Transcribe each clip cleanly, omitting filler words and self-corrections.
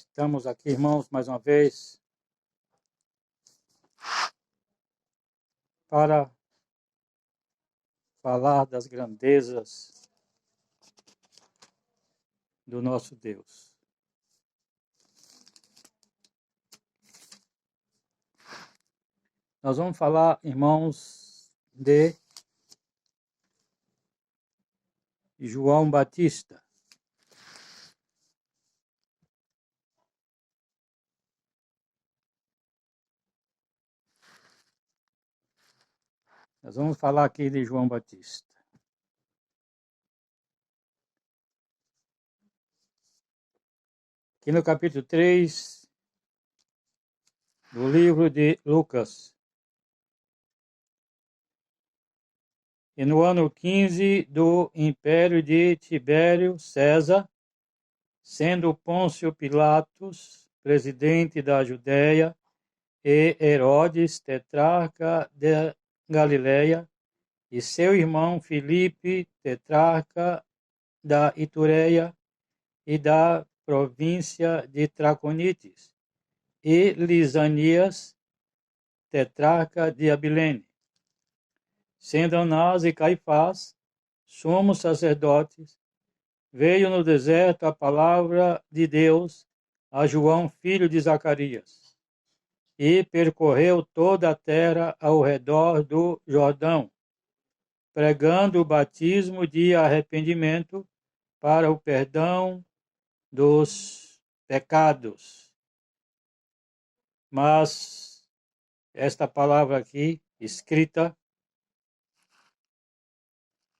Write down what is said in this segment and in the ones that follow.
Estamos aqui, irmãos, mais uma vez, para falar das grandezas do nosso Deus. Nós vamos falar, irmãos, de João Batista. Nós vamos falar aqui de João Batista. Aqui no capítulo 3 do livro de Lucas. E no ano 15 do império de Tibério César, sendo Pôncio Pilatos presidente da Judéia, e Herodes, tetrarca de Galileia, e seu irmão Filipe, tetrarca da Itureia e da província de Traconites, e Lisanias, tetrarca de Abilene. Sendo Anás e Caifás, sumos sacerdotes, veio no deserto a palavra de Deus a João, filho de Zacarias, e percorreu toda a terra ao redor do Jordão, pregando o batismo de arrependimento para o perdão dos pecados. Mas esta palavra aqui, escrita,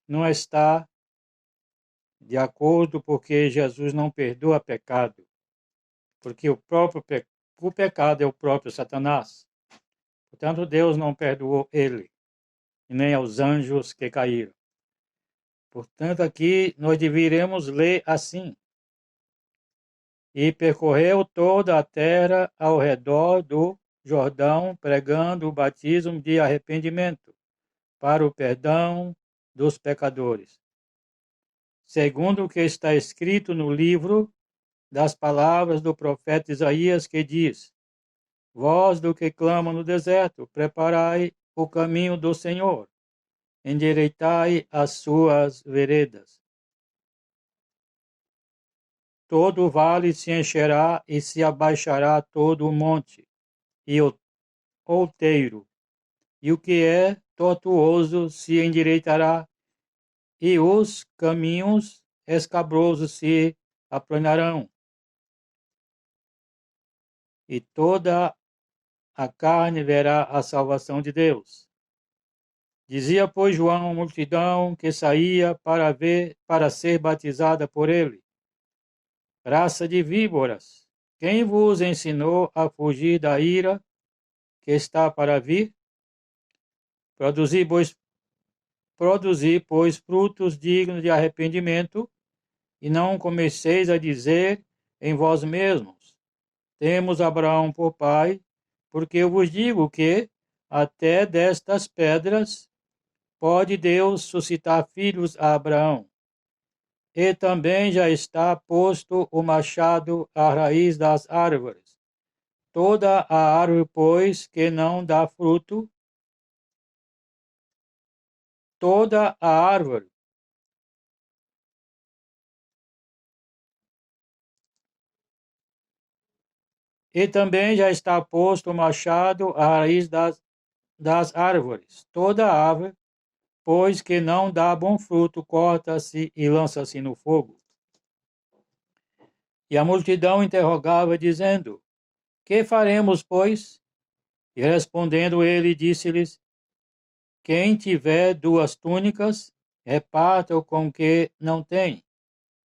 não está de acordo, porque Jesus não perdoa pecado, porque o pecado é o próprio Satanás. Portanto, Deus não perdoou ele, e nem aos anjos que caíram. Portanto, aqui nós deveríamos ler assim: e percorreu toda a terra ao redor do Jordão, pregando o batismo de arrependimento para o perdão dos pecadores, segundo o que está escrito no livro das palavras do profeta Isaías, que diz: voz do que clama no deserto, preparai o caminho do Senhor, endireitai as suas veredas. Todo o vale se encherá e se abaixará todo o monte e o outeiro, e o que é tortuoso se endireitará, e os caminhos escabrosos se aplanarão, e toda a carne verá a salvação de Deus. Dizia, pois, João à multidão que saía para ser batizada por ele: raça de víboras, quem vos ensinou a fugir da ira que está para vir? Produzi, pois, frutos dignos de arrependimento, e não comeceis a dizer em vós mesmos: temos Abraão por pai, porque eu vos digo que até destas pedras pode Deus suscitar filhos a Abraão. E também já está posto o machado à raiz das árvores. Toda a árvore, pois, que não dá fruto, toda a árvore e também já está posto o machado à raiz das árvores. Toda árvore, pois, que não dá bom fruto, corta-se e lança-se no fogo. E a multidão interrogava, dizendo: que faremos, pois? E respondendo ele, disse-lhes: quem tiver 2 túnicas, reparta-o com o que não tem.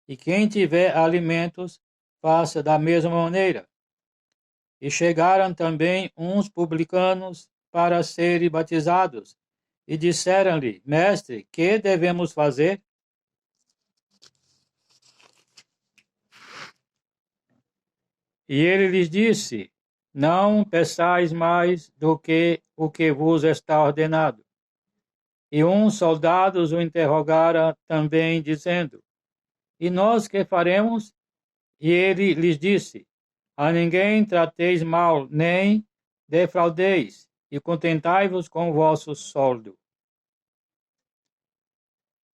E quem tiver alimentos, faça da mesma maneira. E chegaram também uns publicanos para serem batizados, e disseram-lhe: mestre, que devemos fazer? E ele lhes disse: não peçais mais do que o que vos está ordenado. E uns soldados o interrogaram também, dizendo: e nós que faremos? E ele lhes disse: A ninguém trateis mal, nem defraudeis, e contentai-vos com o vosso soldo.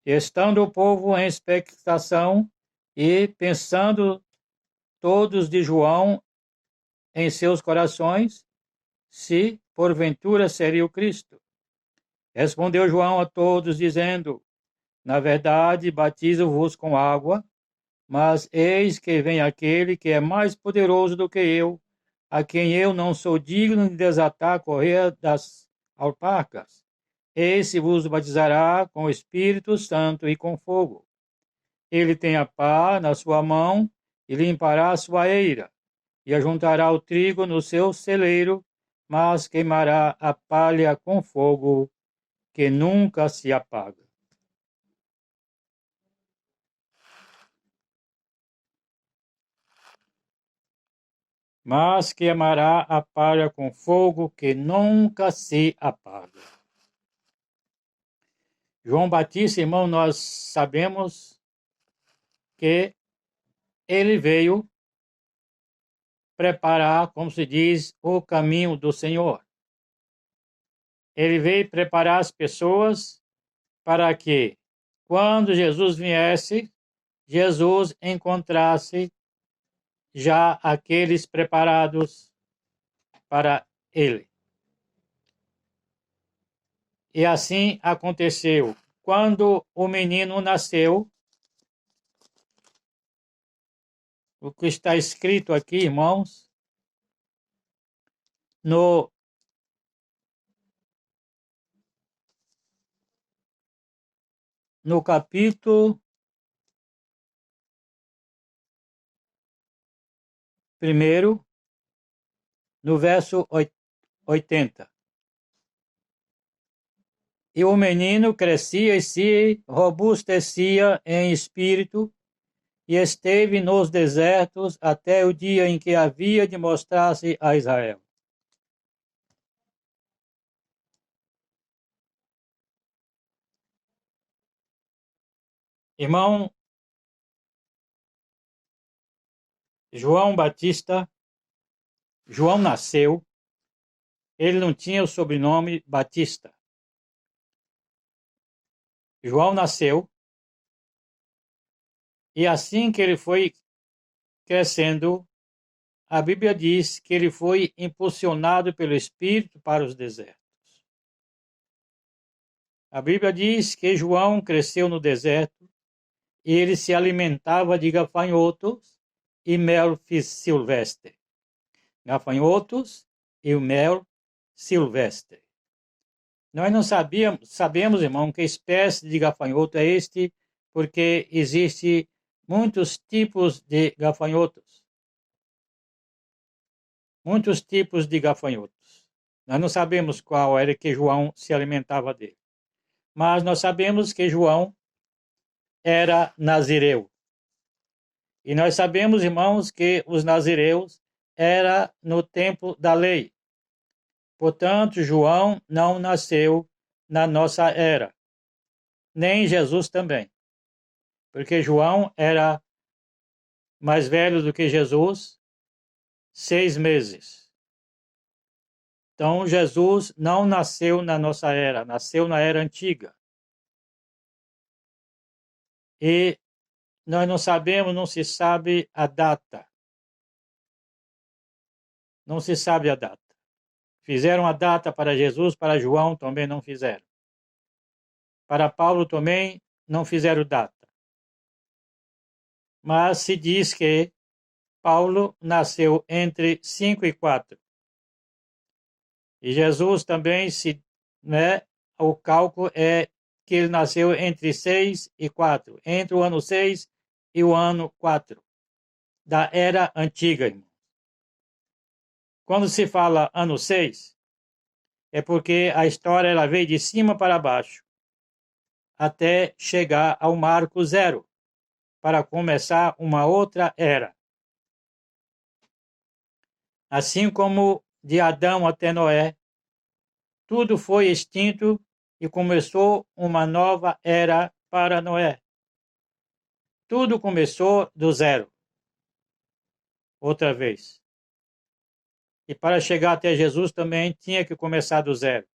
Estando o povo em expectação e pensando todos de João em seus corações, se porventura seria o Cristo. Respondeu João a todos, dizendo: Na verdade, batizo-vos com água, mas eis que vem aquele que é mais poderoso do que eu, a quem eu não sou digno de desatar a correia das alparcas. Esse vos batizará com o Espírito Santo e com fogo. Ele tem a pá na sua mão e limpará a sua eira, e ajuntará o trigo no seu celeiro, mas queimará a palha com fogo que nunca se apaga. Mas queimará a palha com fogo que nunca se apaga. João Batista, irmão, nós sabemos que ele veio preparar, como se diz, o caminho do Senhor. Ele veio preparar as pessoas para que, quando Jesus viesse, Jesus encontrasse já aqueles preparados para ele. E assim aconteceu. Quando o menino nasceu, o que está escrito aqui, irmãos, no capítulo 1, no verso 80. E o menino crescia e se robustecia em espírito, e esteve nos desertos até o dia em que havia de mostrar-se a Israel. Irmão, João Batista, João nasceu, ele não tinha o sobrenome Batista. João nasceu, e assim que ele foi crescendo, a Bíblia diz que ele foi impulsionado pelo Espírito para os desertos. A Bíblia diz que João cresceu no deserto e ele se alimentava de gafanhotos e mel silvestre. Gafanhotos e o mel silvestre. Nós não sabemos, irmão, que espécie de gafanhoto é este, porque existe muitos tipos de gafanhotos. Muitos tipos de gafanhotos. Nós não sabemos qual era que João se alimentava dele. Mas nós sabemos que João era nazireu. E nós sabemos, irmãos, que os nazireus era no tempo da lei. Portanto, João não nasceu na nossa era, nem Jesus também, porque João era mais velho do que Jesus, 6 meses. Então, Jesus não nasceu na nossa era, nasceu na era antiga. E nós não sabemos, não se sabe a data. Não se sabe a data. Fizeram a data para Jesus, para João também não fizeram. Para Paulo também não fizeram data. Mas se diz que Paulo nasceu entre 5 e 4. E Jesus também, o cálculo é que ele nasceu entre 6 e 4, entre o ano 6 e o ano 4, da era antiga, irmão. Quando se fala ano 6, é porque a história ela veio de cima para baixo, até chegar ao marco 0, para começar uma outra era. Assim como de Adão até Noé, tudo foi extinto e começou uma nova era para Noé. Tudo começou do zero. Outra vez. E para chegar até Jesus também tinha que começar do zero.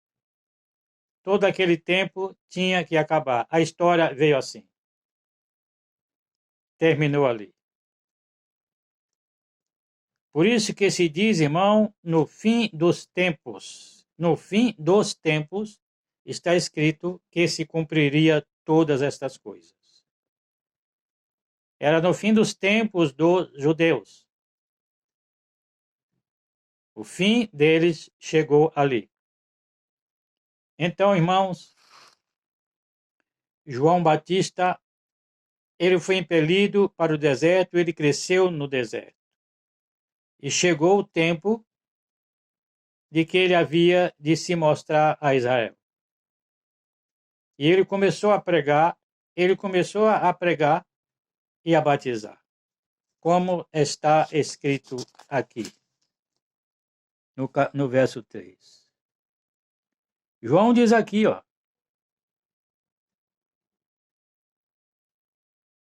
Todo aquele tempo tinha que acabar. A história veio assim. Terminou ali. Por isso que se diz, irmão, no fim dos tempos. No fim dos tempos está escrito que se cumpriria todas estas coisas. Era no fim dos tempos dos judeus. O fim deles chegou ali. Então, irmãos, João Batista, ele foi impelido para o deserto, ele cresceu no deserto. E chegou o tempo de que ele havia de se mostrar a Israel. E ele começou a pregar e a batizar, como está escrito aqui, no verso 3. João diz aqui,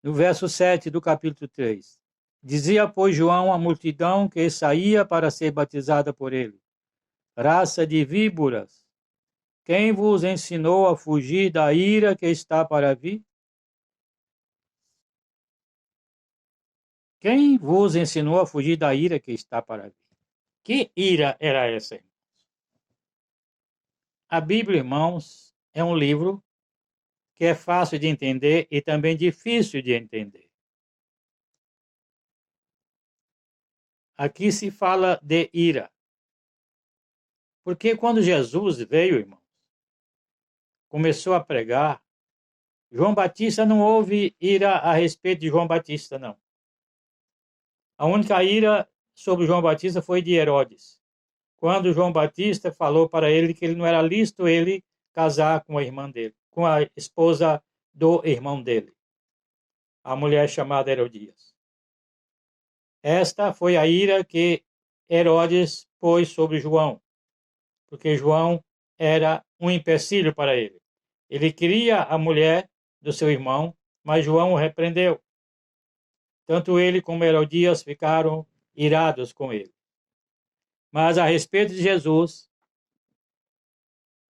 no verso 7 do capítulo 3. Dizia, pois, João à multidão que saía para ser batizada por ele: raça de víboras, quem vos ensinou a fugir da ira que está para vir? Quem vos ensinou a fugir da ira que está para vir? Que ira era essa? A Bíblia, irmãos, é um livro que é fácil de entender e também difícil de entender. Aqui se fala de ira. Porque quando Jesus veio, irmãos, começou a pregar, João Batista não houve ira a respeito de João Batista, não. A única ira sobre João Batista foi de Herodes, quando João Batista falou para ele que ele não era lícito ele casar com a irmã dele, com a esposa do irmão dele, a mulher chamada Herodias. Esta foi a ira que Herodes pôs sobre João, porque João era um empecilho para ele. Ele queria a mulher do seu irmão, mas João o repreendeu. Tanto ele como Herodias ficaram irados com ele. Mas a respeito de Jesus,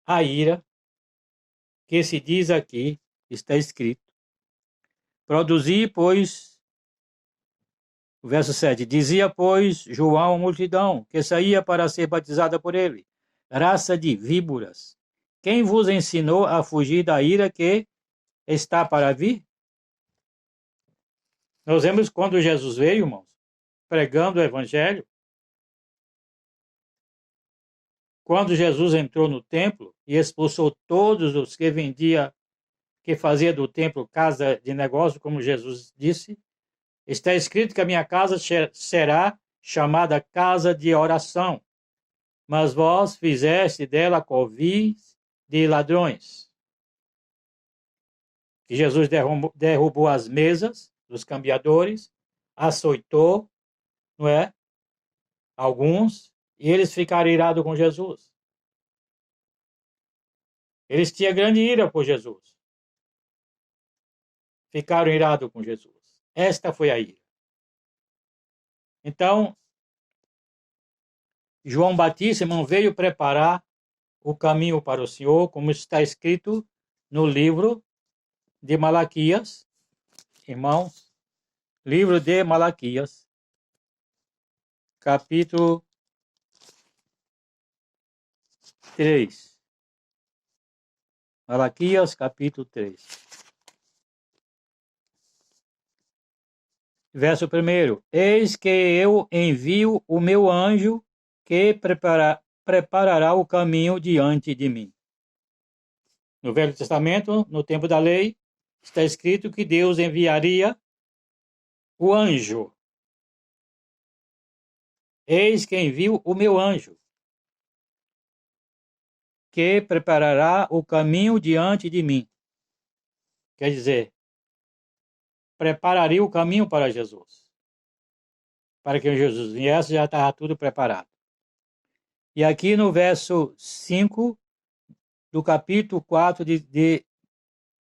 a ira que se diz aqui, está escrito: produzi, pois, o verso 7, dizia, pois, João à multidão que saía para ser batizada por ele: raça de víboras, quem vos ensinou a fugir da ira que está para vir? Nós vemos quando Jesus veio, irmãos, pregando o evangelho, quando Jesus entrou no templo e expulsou todos os que que fazia do templo casa de negócio, como Jesus disse, está escrito que a minha casa será chamada casa de oração, mas vós fizeste dela covis de ladrões. E Jesus derrubou as mesas dos cambiadores, açoitou, não é? Alguns, e eles ficaram irados com Jesus. Eles tinham grande ira por Jesus. Ficaram irados com Jesus. Esta foi a ira. Então, João Batista, irmão, veio preparar o caminho para o Senhor, como está escrito no livro de Malaquias, irmãos, livro de Malaquias, capítulo 3. Malaquias, capítulo 3. Verso 1. Eis que eu envio o meu anjo que preparará o caminho diante de mim. No Velho Testamento, no tempo da lei, está escrito que Deus enviaria o anjo. Eis que envio o meu anjo, que preparará o caminho diante de mim. Quer dizer, prepararia o caminho para Jesus. Para que Jesus viesse, já estava tudo preparado. E aqui no verso 5 do capítulo 4 de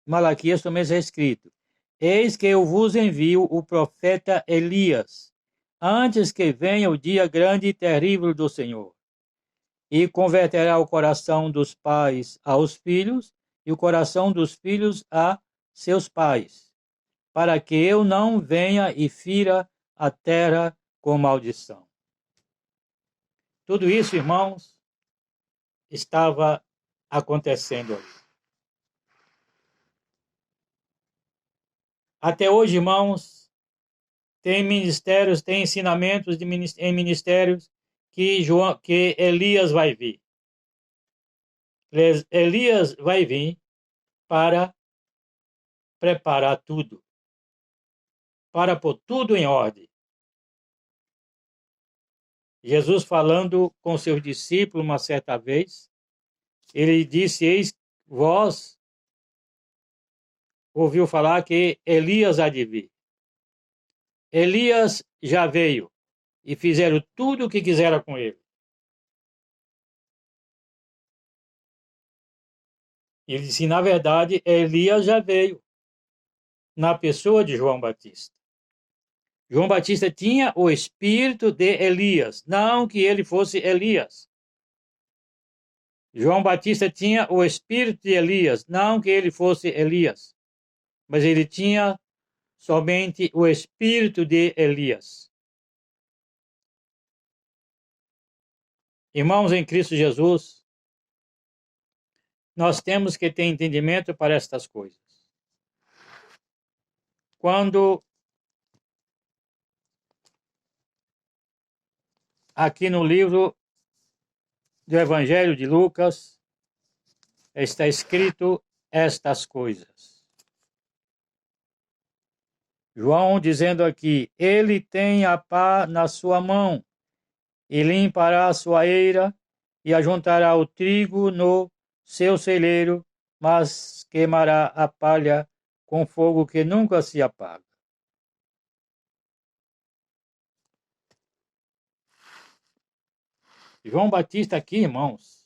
Malaquias também está escrito: eis que eu vos envio o profeta Elias, antes que venha o dia grande e terrível do Senhor, e converterá o coração dos pais aos filhos, e o coração dos filhos a seus pais, para que eu não venha e fira a terra com maldição. Tudo isso, irmãos, estava acontecendo ali. Até hoje, irmãos, tem ministérios, tem ensinamentos em ministérios que Elias vai vir. Elias vai vir para preparar tudo, para pôr tudo em ordem. Jesus falando com seus discípulos uma certa vez, ele disse: eis, vós ouviu falar que Elias há de vir. Elias já veio e fizeram tudo o que quiseram com ele. Ele disse: na verdade, Elias já veio na pessoa de João Batista. João Batista tinha o espírito de Elias, não que ele fosse Elias. João Batista tinha o espírito de Elias, não que ele fosse Elias, mas ele tinha somente o espírito de Elias. Irmãos em Cristo Jesus, nós temos que ter entendimento para estas coisas. Quando aqui no livro do Evangelho de Lucas está escrito estas coisas. João dizendo aqui: ele tem a pá na sua mão, e limpará a sua eira, e ajuntará o trigo no seu celeiro, mas queimará a palha com fogo que nunca se apaga. João Batista aqui, irmãos,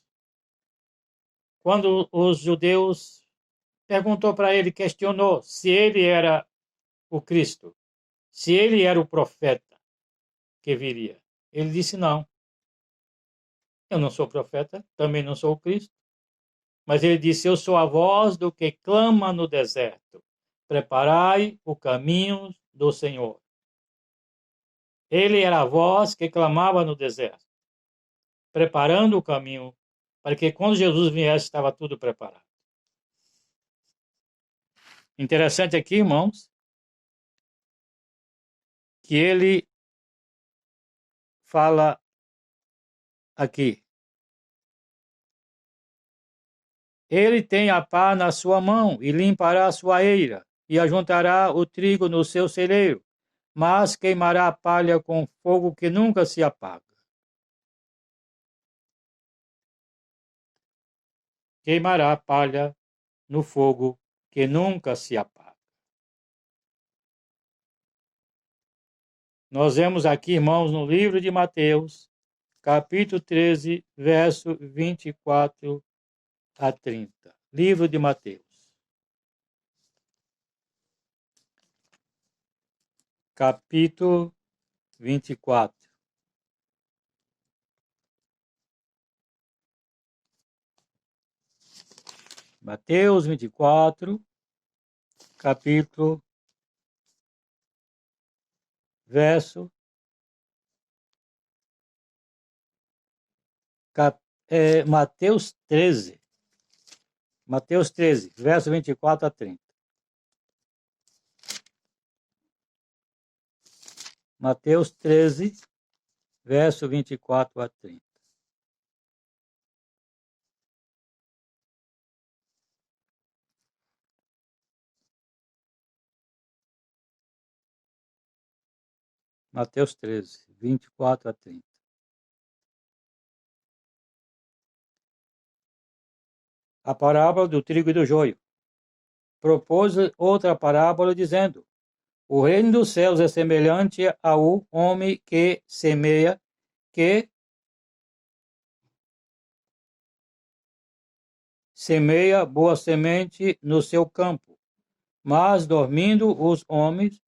quando os judeus perguntou para ele, questionou se ele era o Cristo, se ele era o profeta que viria. Ele disse: não, eu não sou profeta, também não sou o Cristo. Mas ele disse: eu sou a voz do que clama no deserto, preparai o caminho do Senhor. Ele era a voz que clamava no deserto, preparando o caminho, para que quando Jesus viesse estava tudo preparado. Interessante aqui, irmãos, que ele fala aqui: ele tem a pá na sua mão e limpará a sua eira, e ajuntará o trigo no seu celeiro, mas queimará a palha com fogo que nunca se apaga. Queimará a palha no fogo que nunca se apaga. Nós vemos aqui, irmãos, no livro de Mateus, capítulo 13, verso 24 a 30. Livro de Mateus. Capítulo 24. Mateus 24, capítulo, verso, Mateus 13. Mateus 13, verso 24 a 30. Mateus 13, verso 24 a 30. Mateus 13, 24 a 30. A parábola do trigo e do joio. Propôs outra parábola, dizendo: o reino dos céus é semelhante ao homem que semeia, boa semente no seu campo. Mas, dormindo os homens,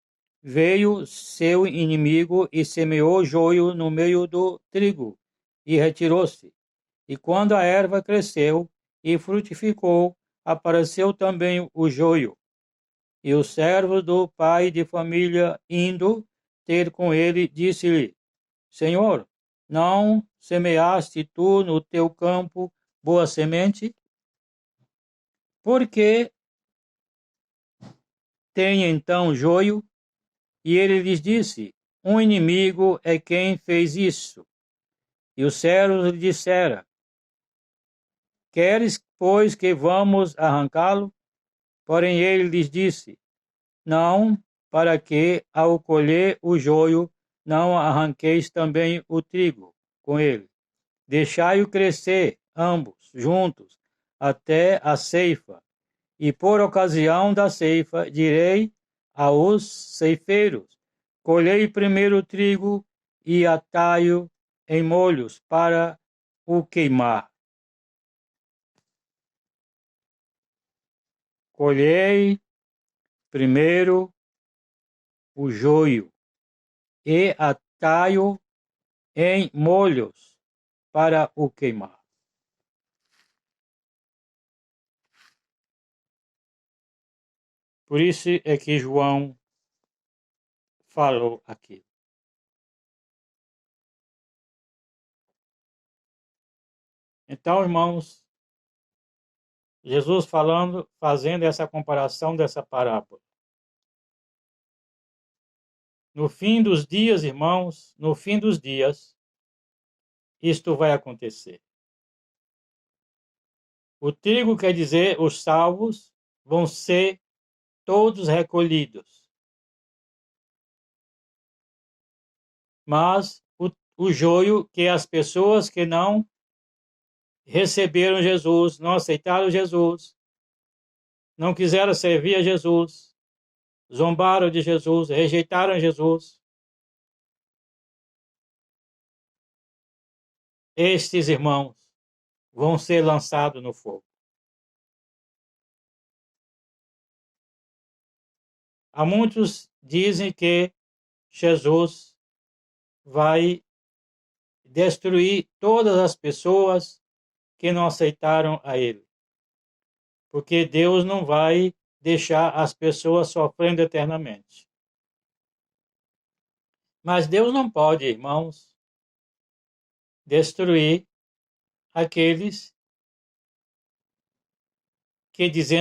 veio seu inimigo e semeou joio no meio do trigo, e retirou-se. E quando a erva cresceu e frutificou, apareceu também o joio. E o servo do pai de família, indo ter com ele, disse-lhe: Senhor, não semeaste tu no teu campo boa semente? Porque tem então joio? E ele lhes disse: Um inimigo é quem fez isso. E o servo lhe dissera: Queres, pois, que vamos arrancá-lo? Porém ele lhes disse: Não, para que, ao colher o joio, não arranqueis também o trigo com ele. Deixai-o crescer, ambos, juntos, até a ceifa. E por ocasião da ceifa, direi aos ceifeiros: Colhei primeiro o trigo e atai-o em molhos para o queimar. Colhei primeiro o joio e atai-o em molhos para o queimar. Por isso é que João falou aqui. Então, irmãos, Jesus fazendo essa comparação dessa parábola. No fim dos dias, irmãos, no fim dos dias, isto vai acontecer. O trigo quer dizer os salvos vão ser todos recolhidos. Mas o joio, que é as pessoas que não receberam Jesus, não aceitaram Jesus, não quiseram servir a Jesus, zombaram de Jesus, rejeitaram Jesus. Estes irmãos vão ser lançados no fogo. Há muitos dizem que Jesus vai destruir todas as pessoas que não aceitaram a ele. Porque Deus não vai deixar as pessoas sofrendo eternamente. Mas Deus não pode, irmãos, destruir aqueles que, dizendo